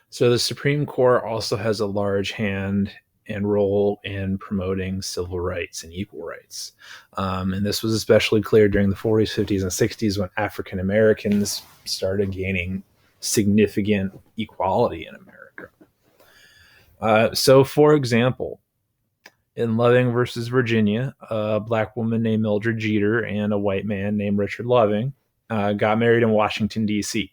So the Supreme Court also has a large hand and role in promoting civil rights and equal rights. And this was especially clear during the 40s, 50s, and 60s when African Americans started gaining significant equality in America. So, for example, in Loving versus Virginia, a black woman named Mildred Jeter and a white man named Richard Loving got married in Washington, D.C.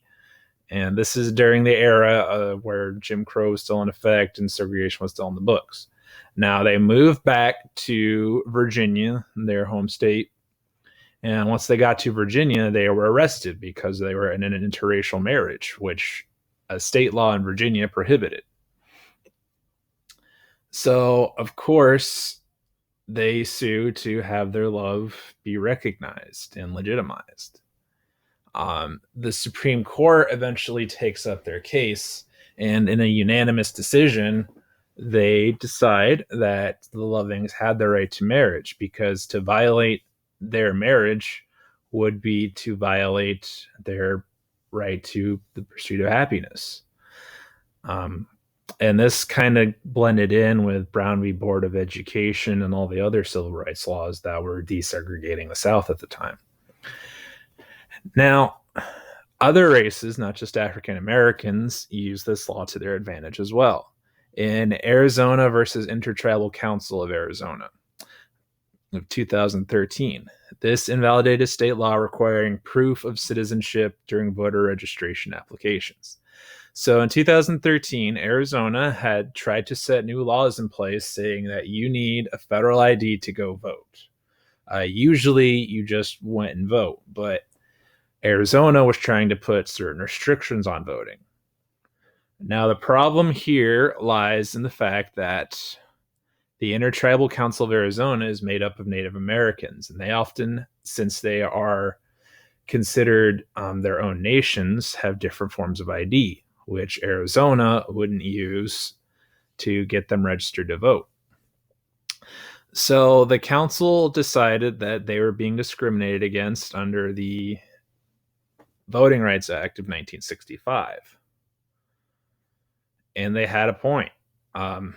And this is during the era where Jim Crow was still in effect and segregation was still in the books. Now they moved back to Virginia, their home state. And once they got to Virginia, they were arrested because they were in an interracial marriage, which a state law in Virginia prohibited. So, of course, they sue to have their love be recognized and legitimized. The Supreme Court eventually takes up their case, and in a unanimous decision, they decide that the Lovings had the right to marriage because to violate their marriage would be to violate their right to the pursuit of happiness. And this kind of blended in with Brown v. Board of Education and all the other civil rights laws that were desegregating the South at the time. Now, other races, not just African Americans, use this law to their advantage as well. In Arizona versus Intertribal Council of Arizona of 2013, this invalidated state law requiring proof of citizenship during voter registration applications. So in 2013, Arizona had tried to set new laws in place saying that you need a federal ID to go vote. Usually you just went and vote, but Arizona was trying to put certain restrictions on voting. Now, the problem here lies in the fact that the Intertribal Council of Arizona is made up of Native Americans, and they often, since they are considered their own nations, have different forms of ID, which Arizona wouldn't use to get them registered to vote. So the council decided that they were being discriminated against under the Voting Rights Act of 1965. And they had a point. Now,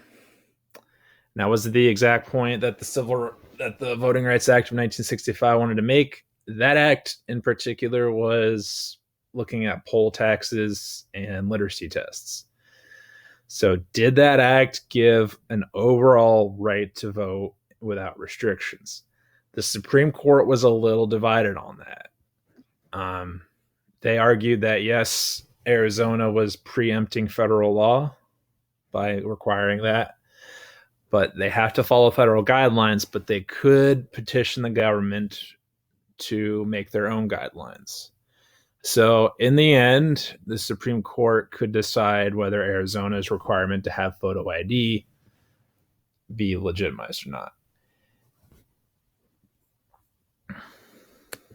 was it the exact point that the Voting Rights Act of 1965 wanted to make? That act in particular was looking at poll taxes and literacy tests. So did that act give an overall right to vote without restrictions? The Supreme Court was a little divided on that. They argued that, yes, Arizona was preempting federal law by requiring that, but they have to follow federal guidelines, but they could petition the government to make their own guidelines. So in the end, the Supreme Court could decide whether Arizona's requirement to have photo ID be legitimized or not.